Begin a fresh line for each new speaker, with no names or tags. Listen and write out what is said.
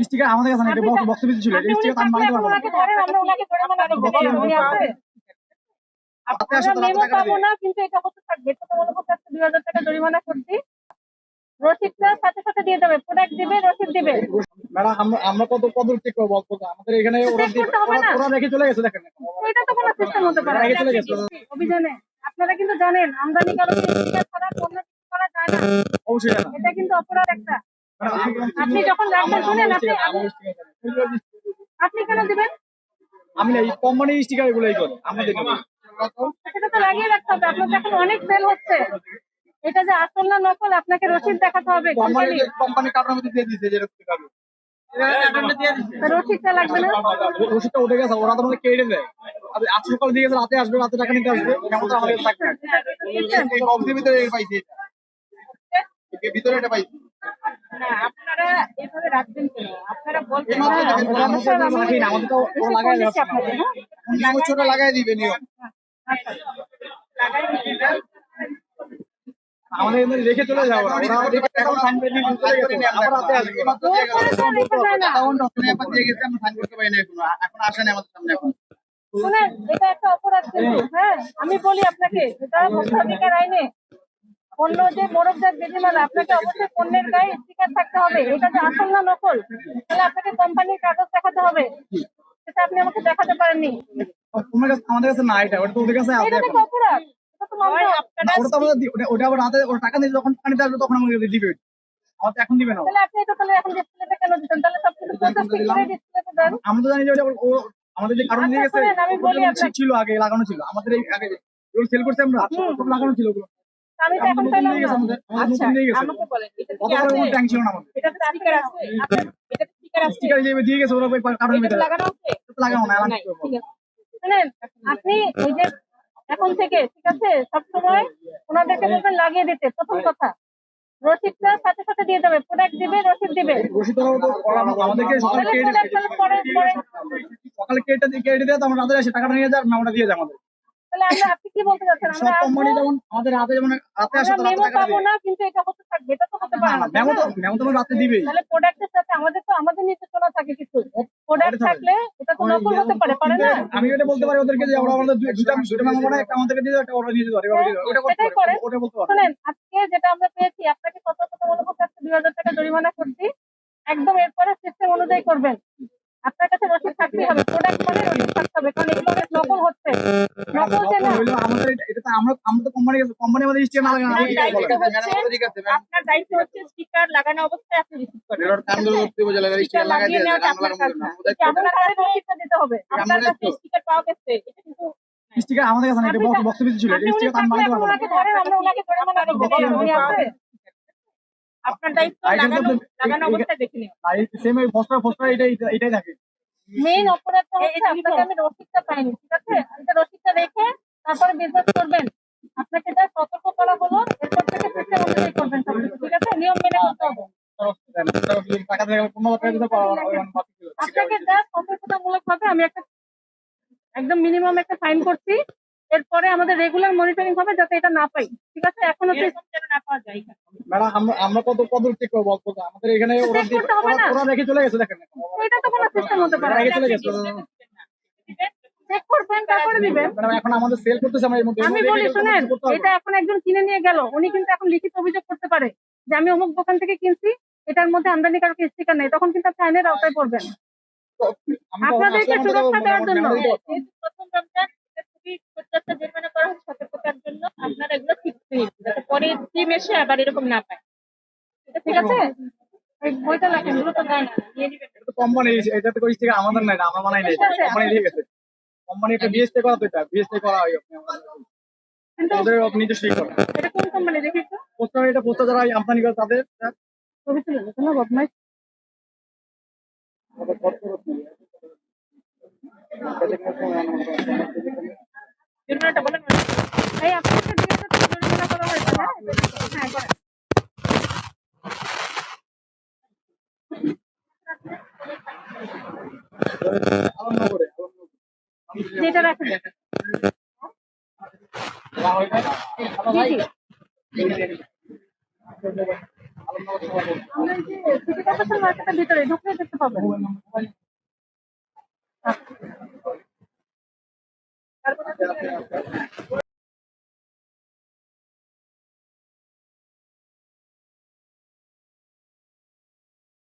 Sticker আমাদের কাছে না, এটা বক্স পিস ছিল, এই স্টিকার আমি বানাতে পারবো না।
আমরা ওনাকে জরিমানা করব, উনি আছে আমরা মেমো পাবো না, কিন্তু এটা হতে থাকবে। এটা তো মনে করতে 2000 টাকা জরিমানা করছি, রসিদটা সাথে সাথে দিয়ে দেবে, প্রোডাক্ট দিবে, রসিদ দিবে।
ম্যাডাম আমরা কত চেক করব বলতো, আমাদের এখানে ওরা রেখে চলে গেছে, দেখেন
এটা তো কোনো সিস্টেম হতে পারে না।
রেখে চলে গেছে
অভিযানে আপনারা কিন্তু জানেন আমদানিকারক স্টিকার ছাড়া পণ্য বিক্রি করা যায় না,
অবশ্যই না।
এটা কিন্তু অপরাধ একটা। আপনি যখন রাখবেন, শুনেন, আপনি কেন দিবেন?
আমি না, এই কোম্পানির স্টিকার এগুলোই করে আমাদের
সেটা তো লাগিয়ে রাখতে হবে। আপনার এখন অনেক সেল হচ্ছে, এটা যে আসল না নকল আপনাকে রসিদ দেখাতে হবে।
কোম্পানি কার্ডের মধ্যে দিয়ে দিয়েছে যে
রসিদটা লাগবে না,
রসিদটা উঠে গেছে, ওরা তো আমাদের কেটে দেয়। আজ সকাল দিয়ে গেছে, রাতে আসবে, রাতে টাকা নিতে আসবে, কেমন আমাদের থাকবে ভিতরে পাইছি, ভিতরে এটা পাইছি
না আপনারা এভাবে রাখবেন কেন? আপনারা বলছেন
আমাদের তো লাগাই ছোট লাগাই দিবে নিয়ম, আমাদের এখানে রেখে চলে যাবো, আবার রাতে আসবে। এখন আসে না আমাদের সামনে। এখন
শুনেন, এটা একটা অপরাধ কিন্তু। হ্যাঁ, আমি বলি আপনাকে, এটা ভোক্তাধিকার আইনে পণ্য যে মোড়কজাত বিধিমালা, আপনাকে অবশ্যই পণ্যের গায়ে স্টিকার থাকতে হবে। এটা যে আসল না নকল, তাহলে আপনাকে কোম্পানির কাগজ দেখাতে হবে, সেটা আপনি আমাকে দেখাতে পারেননি।
তোমার কাছে, আমাদের কাছে না, এটা ওটা তো ওদের কাছে আছে।
এটা তো অপরাধ, এটা তো মামলা।
ওটা তো আমাদের ওটা আবার রাতে ওর টাকা দিয়ে যখন পানিতে আসবে তখন আমাকে দিবে, আমাদের এখন দিবে না।
তাহলে আপনি এটা তাহলে এখন ডিসপ্লেতে কেন দিতেন? তাহলে সবকিছু প্রসেস করে ডিসপ্লেতে দেন।
আমরা তো জানি যে ও আমাদের যে কারণ দিয়ে গেছে,
আমি বলি আপনাকে,
ছিল আগে লাগানো ছিল, আমাদের এই আগে যেগুলো সেল করতে আমরা সব লাগানো ছিল ওগুলো।
আমি তো এখন পেলাম না।
আচ্ছা আমাকে বলেন, এটা কি আছে? কোনো ট্যাঙ্ক ছিল না আমাদের।
এটা তো স্টিকার আছে, আপনার এটা স্টিকার আছে,
স্টিকার দিয়ে গেছে ওরা, কারণ ভিতরে
লাগানো আছে,
লাগানো না।
ঠিক আছে, শুনেন, আপনি এই যে এখন থেকে, ঠিক আছে, সব সময় ওনাদেরকে বলবেন লাগিয়ে দিতে। প্রথম কথা, রসিদটা সাথে সাথে দিয়ে দেবে, প্রোডাক্ট দিবে, রসিদ দিবে।
রসিদ আমাদেরকে সকালে কেটে দেয়, আমরা রাতে এসে টাকাটা নিয়ে যায়, আমরা দিয়ে যায় আমাদের।
তাহলে আপনি কি বলতে চাচ্ছেন?
সব কোম্পানি যেমন আমাদের রাতে যেমন রাতে আসে,
আমরা মেমো পাবো না, কিন্তু এটা হতে থাকবে। এটা তো হতে পারে না,
মেমো তো রাতে দিবেই।
তাহলে প্রোডাক্টের সাথে আমাদের নির্দেশনা থাকে কিছু। প্রোডাক্ট থাকলে এটা তো নকল হতে পারে না?
আমি এটা বলতে পারি ওদেরকে যে আমরা আমাদের দুইটা মেমো বানাই, একটা আমাদেরকে দিয়ে দাও, একটা ওরা নিয়ে যেতে পারে। ওটা বলতে পারি।
শুনেন, আজকে যেটা আমরা পেয়েছি, আপনাকে কত মনে করতে 2000 টাকা জরিমানা করছি, একদম এরপরে সিস্টেম অনুযায়ী করবেন। আপনার কাছে রসিদ থাকতেই হবে, প্রোডাক্ট মানে রসিদ থাকতে হবে, কারণ এগুলো অনেক নকল হচ্ছে। নকল কেন
হইলো আমাদের, এটা তো আমরা তো কোম্পানি আমাদের স্টিকার না লাগানো।
আপনার দায়িত্ব হচ্ছে স্টিকার লাগানো অবস্থায় আপনি রিসিভ করবেন। স্টিকার লাগিয়ে নেওয়া আপনার কাজ না, আপনার কাছে রসিদটা দিতে হবে। আপনার কাছে স্টিকার পাওয়া গেছে, এটা কিন্তু
স্টিকার আমাদের কাছে না, এটা বক্স পিস ছিল, এই স্টিকার আমি বানাতে পারবো না।
আমরা ওনাকে জরিমানা করব, উনি আছে। আপনার দায়িত্ব লাগানো অবস্থায় দেখে নিও।
আর সেম এই ফসফরাস এটাই থাকে।
মেইন অপরাধটা হচ্ছে আপনাকে আমি রসিদটা পাইনি, ঠিক আছে, এটা রসিদটা রেখে তারপরে বিজনেস করবেন। আপনাকে যা সতর্ক করা হলো, এরপর থেকে সিস্টেম অনুযায়ী করবেন সবকিছু, ঠিক আছে, নিয়ম মেনে করতে হবে। আপনাকে যা সতর্কতামূলক ভাবে আমি একদম মিনিমাম একটা ফাইন করছি, এরপরে আমাদের রেগুলার মনিটরিং হবে যাতে এটা না পাই, ঠিক আছে। এখনো যেন না পাওয়া যায়।
ম্যাডাম আমরা কত চেক করবো বলতো, আমাদের এখানে ওরা রেখে চলে গেছে, দেখেন
এটা তো কোনো সিস্টেম হতে পারে না।
রেখে চলে গেছে,
চেক করবেন, তারপরে দিবেন।
ম্যাডাম এখন আমাদের সেল করতেছে, আমরা এর মধ্যে
আমি বলি, শুনেন, এটা এখন একজন কিনে নিয়ে গেল, উনি কিন্তু এখন লিখিত অভিযোগ করতে পারে যে আমি অমুক দোকান থেকে কিনছি, এটার মধ্যে আমদানিকারক স্টিকার নেই, তখন কিন্তু আপনি আইনের আওতায় পড়বেন। আপনাদেরকে সুরক্ষা দেওয়ার জন্য প্রথম রমজান খুবই ছোট্ট একটা জরিমানা করা হচ্ছে সতর্কতার জন্য। আপনারা এগুলো ঠিক নিন, যাতে পরে টিম এসে আবার এরকম না পায়, ঠিক আছে। এই বইটা লেখেন, এগুলো তো দেয় না, নিয়ে নিবেন।
কোম্পানি, এটা তো স্টিকার আমাদের না, এটা আমরা বানাই নাই, কোম্পানি দিয়ে গেছে। কোম্পানি একটা বিএসটি করা, তো এটা বিএসটি করা হয় ওদের নিজস্বই করা।
এটা কোন কোম্পানি দেখেছো?
এটা পোস্টার যারা আমদানি করে তাদের
ছবি তুলে নিতে না, বদমাইশ। জরিমানাটা বলেন। এই আপনাকে 2000 টাকা জরিমানা করা হয়েছে। হ্যাঁ করেন। যেটা রাখেন জি জি আমরা এই যে সিটি কর্পোরেশন মার্কেটের ভিতরে ঢুকলে দেখতে পাবেন। আচ্ছা।